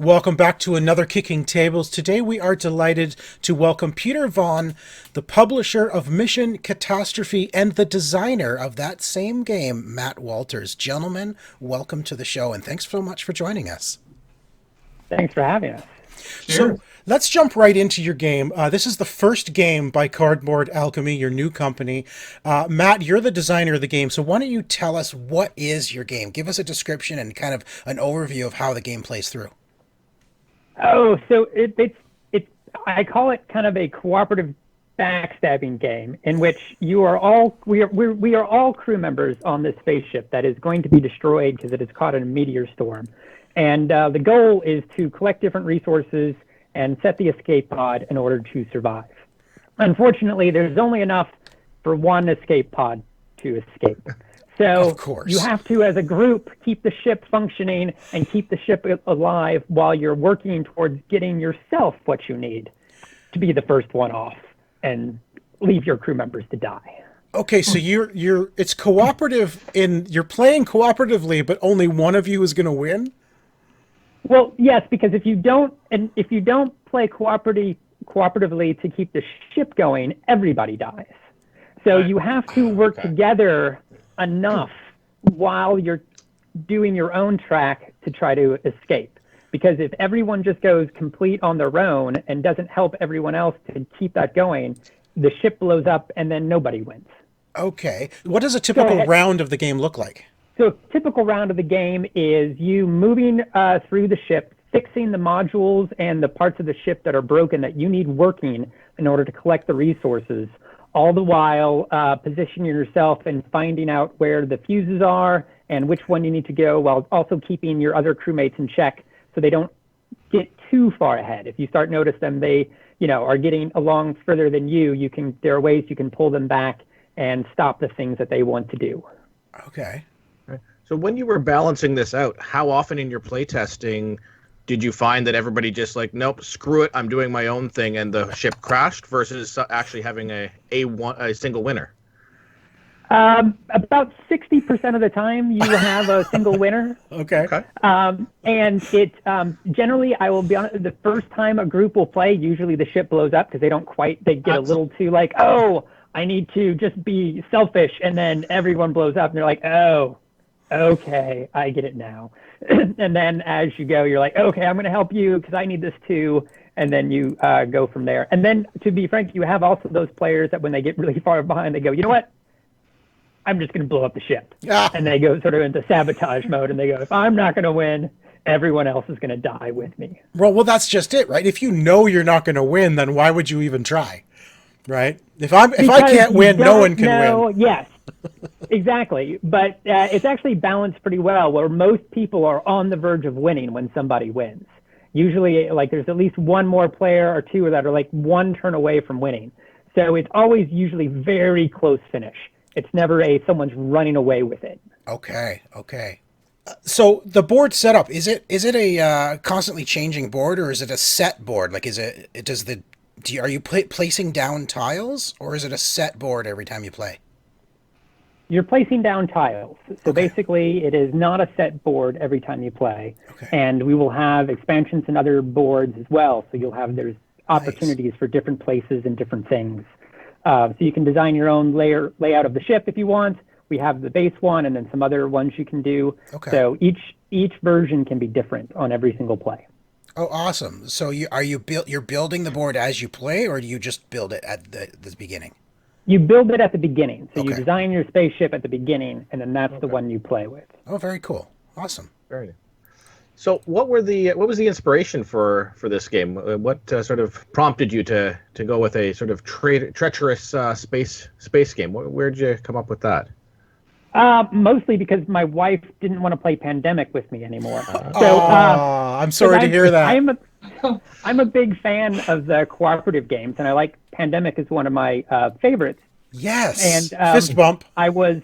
Welcome back to another Kicking Tables. Today we are delighted to welcome Peter Vaughan, the publisher of Mission Catastrophe and the designer of that same game, Matt Walters. Gentlemen, welcome to the show and thanks so much for joining us. Thanks for having us. So let's jump right into your game. This is the first game by Cardboard Alchemy, your new company. Matt, you're the designer of the game, so why don't you tell us what is your game? Give us a description and kind of an overview of how the game plays through. Oh, so it's I call it kind of a cooperative backstabbing game in which we are all crew members on this spaceship that is going to be destroyed because it is caught in a meteor storm. And the goal is to collect different resources and set the escape pod in order to survive. Unfortunately, there's only enough for one escape pod to escape. So you have to, as a group, keep the ship functioning and keep the ship alive while you're working towards getting yourself what you need to be the first one off and leave your crew members to die. Okay, so it's cooperative you're playing cooperatively, but only one of you is going to win? Well, yes, because if you don't play cooperatively to keep the ship going, everybody dies. So you have to work together enough while you're doing your own track to try to escape. Because if everyone just goes complete on their own and doesn't help everyone else to keep that going, the ship blows up and then nobody wins. Okay. What does a typical round of the game look like? So a typical round of the game is you moving through the ship, fixing the modules and the parts of the ship that are broken that you need working in order to collect the resources, all the while positioning yourself and finding out where the fuses are and which one you need to go, while also keeping your other crewmates in check so they don't get too far ahead. If you start notice them, they are getting along further than you. There are ways you can pull them back and stop the things that they want to do. Okay. So when you were balancing this out, how often in your playtesting did you find that everybody just like, nope, screw it, I'm doing my own thing, and the ship crashed, versus actually having a single winner? About 60% of the time, you have a single winner. Okay. And it generally, I will be honest, the first time a group will play, usually the ship blows up because they get a little too like, oh, I need to just be selfish, and then everyone blows up, and they're like, oh, okay, I get it now. And then as you go, you're like, okay, I'm going to help you because I need this too. And then you go from there. And then, to be frank, you have also those players that when they get really far behind, they go, you know what? I'm just going to blow up the ship. And they go sort of into sabotage mode, and they go, if I'm not going to win, everyone else is going to die with me. Well, that's just it, right? If you know you're not going to win, then why would you even try, right? If I can't win, no one can win. Yes. Exactly. But it's actually balanced pretty well, where most people are on the verge of winning when somebody wins. Usually, like, there's at least one more player or two that are like one turn away from winning. So it's always usually very close finish. It's never someone's running away with it. Okay. So the board setup, is it a constantly changing board, or is it a set board? Like, are you placing down tiles, or is it a set board every time you play? You're placing down tiles. So basically, it is not a set board every time you play. Okay. And we will have expansions and other boards as well. So there's opportunities for different places and different things. So you can design your own layout of the ship if you want. We have the base one and then some other ones you can do. Okay. So each version can be different on every single play. Oh, awesome. So you're building the board as you play, or do you just build it at the beginning? You build it at the beginning. So you design your spaceship at the beginning, and then that's the one you play with. Oh, very cool. Awesome. Very good. So what was the inspiration for this game? What sort of prompted you to go with a sort of treacherous space game? Where'd you come up with that? Mostly because my wife didn't want to play Pandemic with me anymore. I'm sorry to hear that. I'm a big fan of the cooperative games, and I like Pandemic is one of my favorites. Yes. And fist bump. I was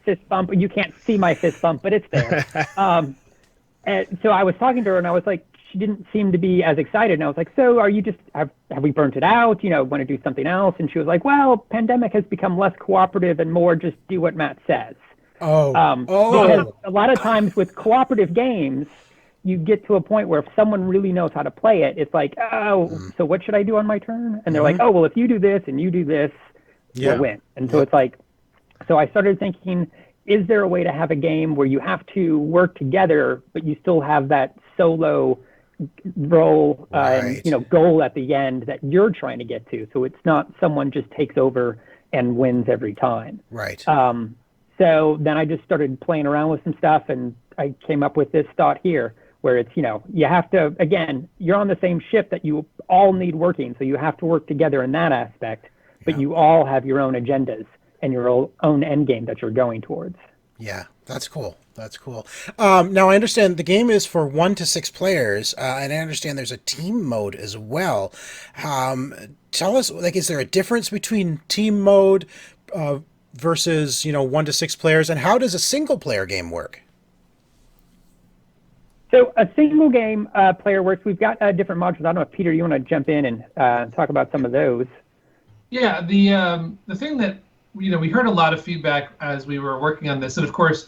fist bump. You can't see my fist bump, but it's there. And so I was talking to her, and I was like, she didn't seem to be as excited. And I was like, so are you just, have we burnt it out? Want to do something else? And she was like, well, Pandemic has become less cooperative and more just do what Matt says. Because a lot of times with cooperative games, you get to a point where if someone really knows how to play it, it's like, oh, so what should I do on my turn? And they're like, oh, well, if you do this and you do this, you'll win. And so it's like, so I started thinking, is there a way to have a game where you have to work together, but you still have that solo role and goal at the end that you're trying to get to? So it's not someone just takes over and wins every time. Right. So then I just started playing around with some stuff, and I came up with this thought here where it's, you have to, again, you're on the same ship that you all need working. So you have to work together in that aspect, but you all have your own agendas and your own end game that you're going towards. Yeah, that's cool. That's cool. Now, I understand the game is for 1 to 6 players, and I understand there's a team mode as well. Tell us, is there a difference between team mode versus, 1 to 6 players, and how does a single-player game work? So a single game player works. We've got different modules. I don't know if, Peter, you want to jump in and talk about some of those. Yeah, the thing that we heard a lot of feedback as we were working on this, and of course,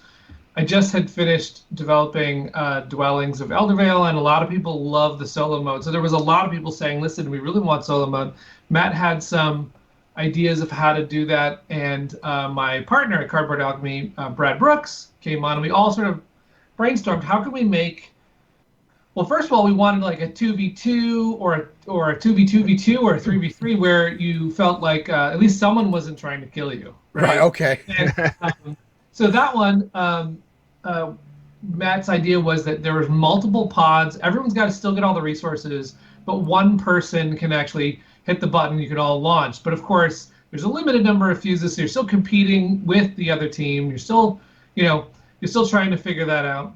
I just had finished developing Dwellings of Eldervale, and a lot of people love the solo mode. So there was a lot of people saying, listen, we really want solo mode. Matt had some ideas of how to do that, and my partner at Cardboard Alchemy, Brad Brooks, came on, and we all sort of brainstormed, how can we make, well, first of all, we wanted like a 2v2 or a 2v2v2 or a 3v3 where you felt like at least someone wasn't trying to kill you. Right, okay. And, so that one, Matt's idea was that there was multiple pods. Everyone's got to still get all the resources, but one person can actually hit the button. You can all launch. But of course, there's a limited number of fuses, so you're still competing with the other team. You're still, you're still trying to figure that out.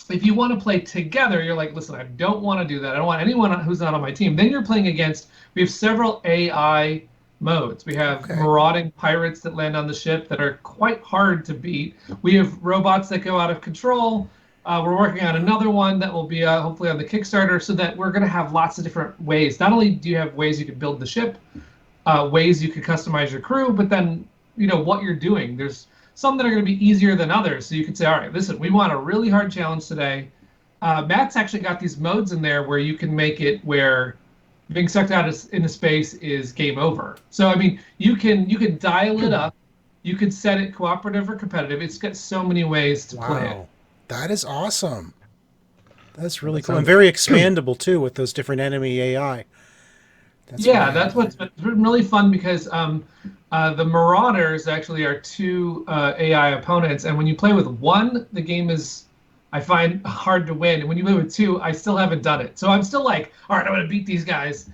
If you want to play together, you're like, listen, I don't want to do that. I don't want anyone who's not on my team. Then you're playing against, we have several AI modes. We have marauding pirates that land on the ship that are quite hard to beat. We have robots that go out of control. We're working on another one that will be hopefully on the Kickstarter, so that we're going to have lots of different ways. Not only do you have ways you can build the ship, ways you can customize your crew, but then, what you're doing. There's some that are going to be easier than others. So you could say, all right, listen, we want a really hard challenge today. Matt's actually got these modes in there where you can make it where being sucked out into space is game over. So, I mean, you can dial it up. You could set it cooperative or competitive. It's got so many ways to play it. That is awesome. That's really cool. And very expandable, too, with those different enemy AI. That's what's been really fun, because the Marauders actually are 2 AI opponents, and when you play with one, the game is, I find, hard to win. And when you play with 2, I still haven't done it. So I'm still like, all right, I'm going to beat these guys.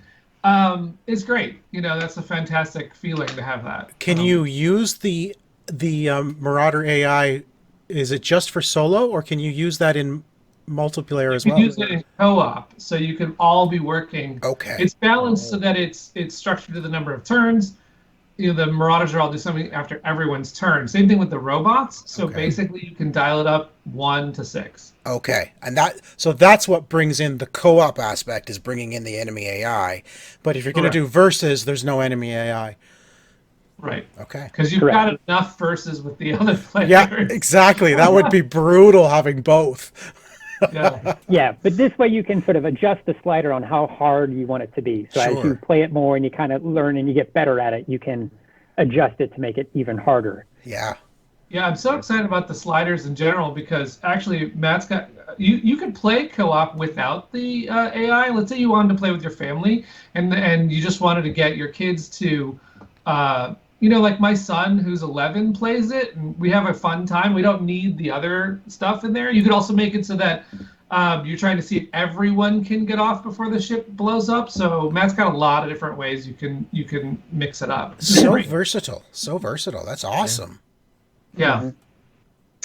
It's great. That's a fantastic feeling to have that. Can you use the Marauder AI? Is it just for solo, or can you use that in multiplayer as well? You can use it in co-op, so you can all be working. Okay. It's balanced so that it's structured to the number of turns. The Marauders are all do something after everyone's turn. Same thing with the robots. So basically, you can dial it up 1 to 6. Okay, and that's what brings in the co-op aspect, is bringing in the enemy AI. But if you're going to do versus, there's no enemy AI. Right. Okay. Because you've got enough versus with the other players. Yeah, exactly. That would be brutal having both. Yeah, but this way you can sort of adjust the slider on how hard you want it to be. So as you play it more and you kind of learn and you get better at it, you can adjust it to make it even harder. Yeah. Yeah, I'm so excited about the sliders in general, because actually Matt's got, you could play co-op without the AI. Let's say you wanted to play with your family and you just wanted to get your kids to, like my son who's 11 plays it, and we have a fun time. We don't need the other stuff in there. You could also make it so that you're trying to see if everyone can get off before the ship blows up. So Matt's got a lot of different ways you can mix it up. So versatile. That's awesome. Yeah.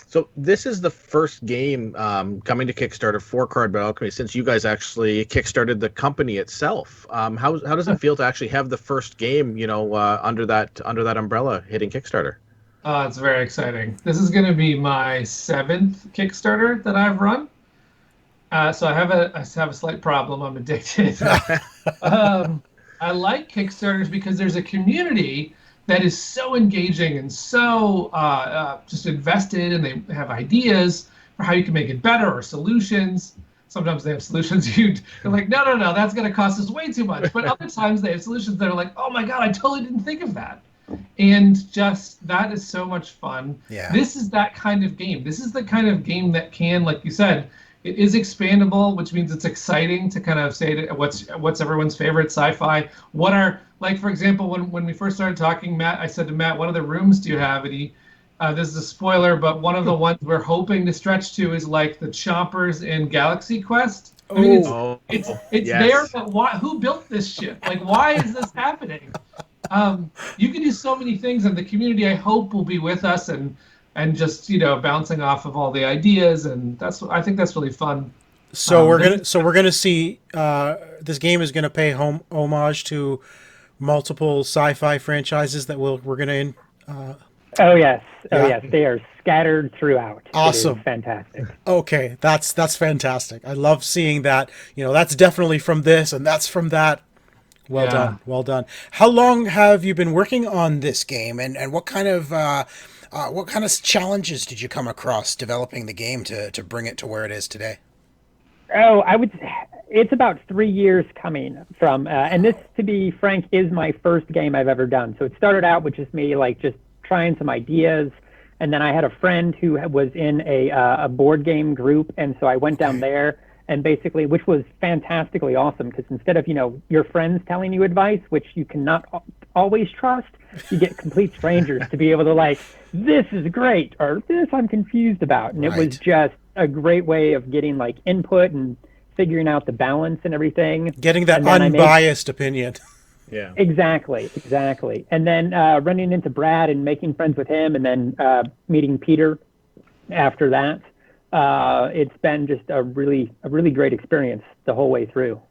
So this is the first game coming to Kickstarter for Cardboard Alchemy since you guys actually kickstarted the company itself. How does it feel to actually have the first game, under that umbrella hitting Kickstarter? It's very exciting. This is going to be my 7th Kickstarter that I've run. So I have a slight problem. I'm addicted. I like Kickstarters because there's a community that is so engaging and so just invested, and they have ideas for how you can make it better or solutions. sometimes they have solutions you're like, no, that's going to cost us way too much. But other times they have solutions that are like, oh my God, I totally didn't think of that. And just that is so much fun. Yeah. This is that kind of game. This is the kind of game that can, like you said, it is expandable, which means it's exciting to kind of say what's everyone's favorite sci-fi. What are, like, for example, when we first started talking, Matt, I said to Matt, what other rooms do you have? And he, this is a spoiler, but one of the ones we're hoping to stretch to is like the choppers in Galaxy Quest. I mean, it's yes. there, but who built this ship? Like, why is this happening? You can do so many things, and the community, I hope, will be with us and just bouncing off of all the ideas, and I think that's really fun. So we're gonna see this game is gonna pay homage to multiple sci-fi franchises that we're gonna. Oh yes, Yeah. they are scattered throughout. Awesome. It is fantastic. Okay, that's fantastic. I love seeing that. That's definitely from this, and that's from that. Well done, well done. How long have you been working on this game, and what kind of challenges did you come across developing the game to bring it to where it is today? Oh, it's about 3 years coming from, and this, to be frank, is my first game I've ever done. So it started out with just me, like, just trying some ideas, and then I had a friend who was in a board game group, and so I went down there, and basically, which was fantastically awesome, because instead of, your friends telling you advice, which you cannot always trust, you get complete strangers to be able to, like, this is great, or this I'm confused about. And It was just a great way of getting, like, input and figuring out the balance and everything. Getting that unbiased opinion. Yeah. Exactly. And then running into Brad and making friends with him, and then meeting Peter after that. It's been just a really great experience the whole way through.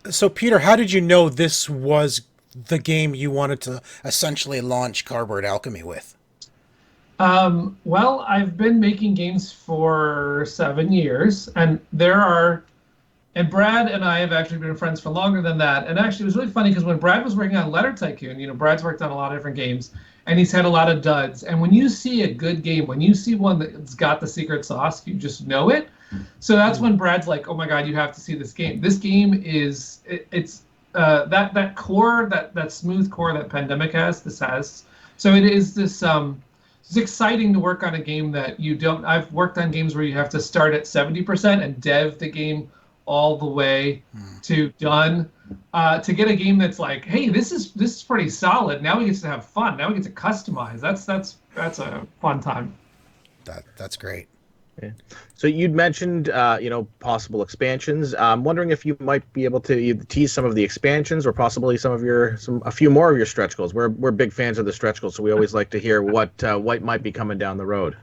So, Peter, how did you know this was the game you wanted to essentially launch Cardboard Alchemy with? Well, I've been making games for 7 years, and Brad and I have actually been friends for longer than that. And actually, it was really funny because when Brad was working on Letter Tycoon, Brad's worked on a lot of different games, and he's had a lot of duds. And when you see a good game, when you see one that's got the secret sauce, you just know it. So that's when Brad's like, "Oh my God, you have to see this game." This game is that core, that smooth core that Pandemic has. This has. So it is this. It's exciting to work on a game that you don't. I've worked on games where you have to start at 70% and dev the game all the way to done, to get a game that's like, hey, this is pretty solid. Now we get to have fun. Now we get to customize. That's a fun time. That's great. Yeah. So you'd mentioned possible expansions. I'm wondering if you might be able to either tease some of the expansions or possibly a few more of your stretch goals. We're big fans of the stretch goals, so we always like to hear what might be coming down the road.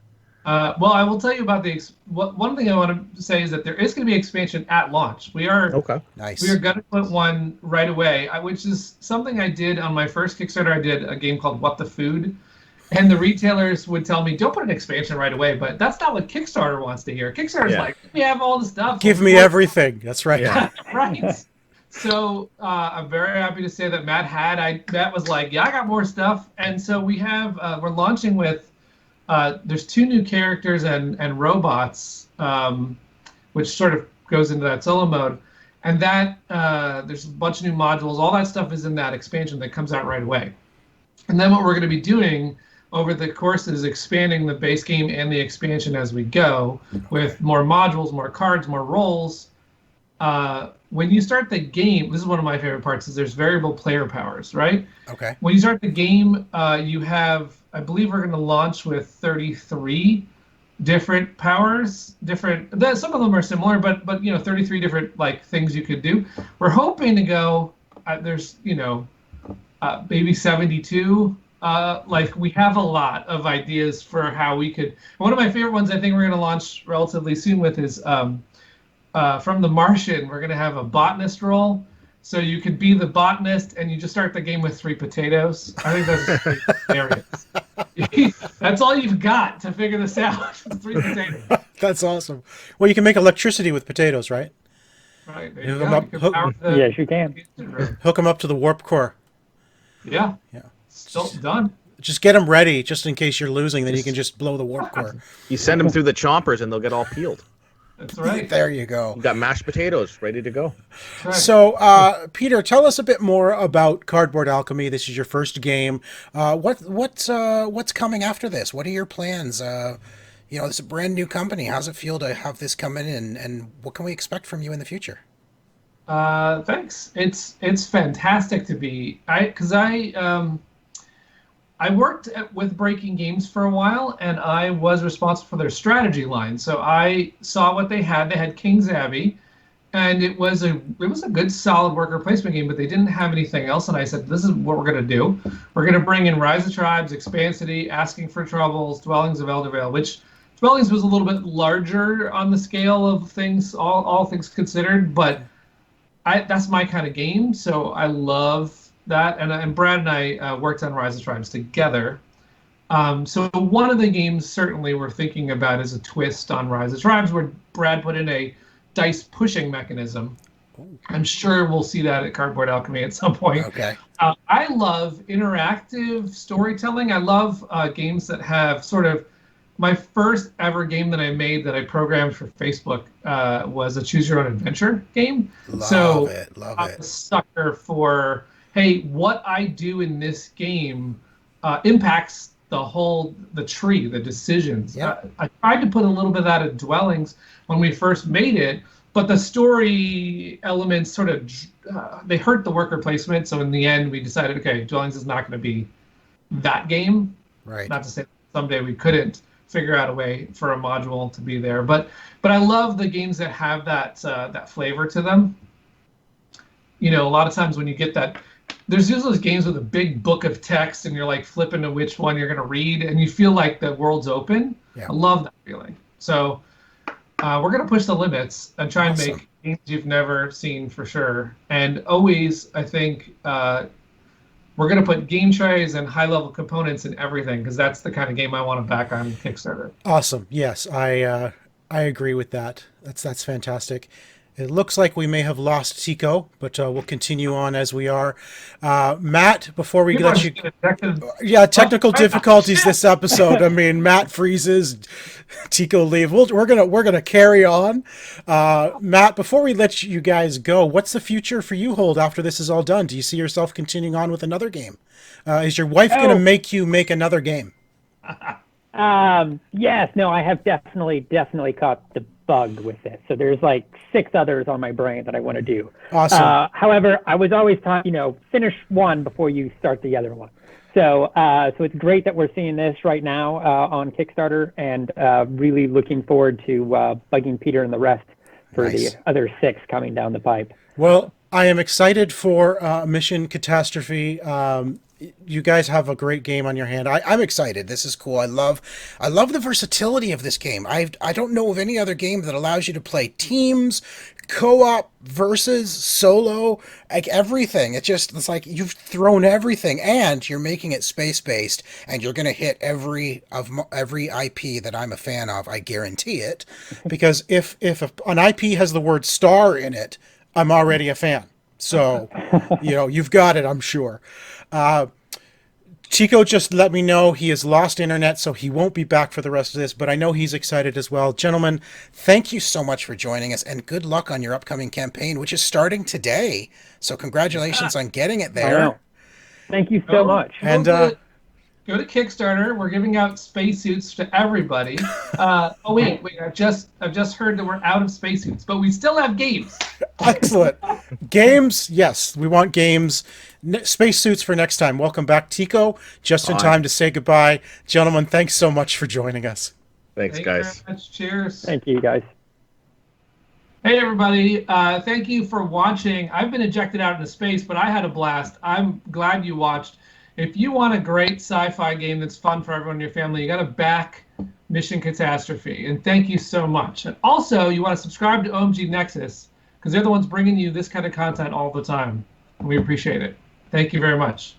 Well, I will tell you about one thing I want to say is that there is going to be expansion at launch. We are Nice. We are going to put one right away, which is something I did on my first Kickstarter. I did a game called What the Food, and the retailers would tell me, "Don't put an expansion right away," but that's not what Kickstarter wants to hear. Kickstarter's like, "We have all the stuff. Give me everything." That's right. Yeah. Right. So I'm very happy to say that Matt was like, "Yeah, I got more stuff," and so we're launching with. There's 2 new characters and robots, which sort of goes into that solo mode. And that there's a bunch of new modules. All that stuff is in that expansion that comes out right away. And then what we're going to be doing over the course is expanding the base game and the expansion as we go with more modules, more cards, more roles. When you start the game, this is one of my favorite parts, is there's variable player powers, right? Okay. When you start the game, you have, I believe we're going to launch with 33 different powers. Some of them are similar, but 33 different things you could do. We're hoping to go. There's maybe 72. We have a lot of ideas for how we could. One of my favorite ones I think we're going to launch relatively soon with is from The Martian. We're going to have a botanist role. So you could be the botanist, and you just start the game with 3 potatoes. I think that's hilarious. That's all you've got to figure this out. 3 potatoes. That's awesome. Well, you can make electricity with potatoes, right? Right. Yes, you can. Hook them up to the warp core. Yeah. Still done. Just get them ready, just in case you're losing. Then you can just blow the warp core. You send them through the chompers, and they'll get all peeled. That's right. There you go. You got mashed potatoes ready to go. That's right. So, Peter, tell us a bit more about Cardboard Alchemy. This is your first game. What's coming after this? What are your plans? It's a brand new company. How's it feel to have this come in, and what can we expect from you in the future? Thanks. It's fantastic to be. I worked with Breaking Games for a while, and I was responsible for their strategy line. So I saw what they had. They had King's Abbey, and it was a good, solid worker placement game, but they didn't have anything else. And I said, this is what we're going to do. We're going to bring in Rise of Tribes, Expansity, Asking for Troubles, Dwellings of Eldervale, which Dwellings was a little bit larger on the scale of things, all things considered, but that's my kind of game. So I love that, and Brad and I worked on Rise of Tribes together. So one of the games certainly we're thinking about is a twist on Rise of Tribes, where Brad put in a dice pushing mechanism. I'm sure we'll see that at Cardboard Alchemy at some point. Okay. I love interactive storytelling. I love games that have sort of. My first ever game that I made that I programmed for Facebook was a choose your own adventure game. Love it. I'm a sucker for, hey, what I do in this game impacts the tree, the decisions. Yep. I tried to put a little bit of that in Dwellings when we first made it, but the story elements sort of, they hurt the worker placement. So in the end, we decided, okay, Dwellings is not going to be that game. Right. Not to say someday we couldn't figure out a way for a module to be there, but I love the games that have that flavor to them. A lot of times when you get that, there's usually those games with a big book of text and you're like flipping to which one you're going to read and you feel like the world's open. Yeah. I love that feeling. So we're going to push the limits and try and Awesome. make games you've never seen for sure. And always, I think, we're going to put game trays and high-level components in everything because that's the kind of game I want to back on Kickstarter. Awesome. Yes, I agree with that. That's fantastic. It looks like we may have lost Tico, but we'll continue on as we are. Matt, before we let you... Yeah, technical difficulties this episode. I mean, Matt freezes, Tico leave. We're gonna carry on. Matt, before we let you guys go, what's the future for you hold after this is all done? Do you see yourself continuing on with another game? Is your wife gonna make you make another game? Yes, no, I have definitely caught the bug with it. So there's like 6 others on my brain that I want to do. Awesome. However, I was always taught, finish one before you start the other one. So so it's great that we're seeing this right now on Kickstarter, and really looking forward to bugging Peter and the rest for Nice. the other 6 coming down the pipe. Well, I am excited for Mission Catastrophe. You guys have a great game on your hand. I'm excited. This is cool. I love the versatility of this game. I don't know of any other game that allows you to play teams, co-op, versus, solo, like everything. It's like you've thrown everything, and you're making it space-based, and you're going to hit every IP that I'm a fan of. I guarantee it, because if an IP has the word star in it, I'm already a fan. So, you've got it, I'm sure. Chico just let me know he has lost internet, so he won't be back for the rest of this, but I know he's excited as well. Gentlemen, thank you so much for joining us, and good luck on your upcoming campaign, which is starting today. So congratulations on getting it there. Thank you so much. And go to Kickstarter. We're giving out spacesuits to everybody. Wait! I've just heard that we're out of spacesuits, but we still have games. Excellent. Games, yes, we want games. Spacesuits for next time. Welcome back, Tico. Just in time to say goodbye. Gentlemen, thanks so much for joining us. Thanks, guys. Very much. Cheers. Thank you, guys. Hey, everybody. Thank you for watching. I've been ejected out into space, but I had a blast. I'm glad you watched. If you want a great sci-fi game that's fun for everyone in your family, you got to back Mission Catastrophe. And thank you so much. And also, you want to subscribe to OMG Nexus, because they're the ones bringing you this kind of content all the time. And we appreciate it. Thank you very much.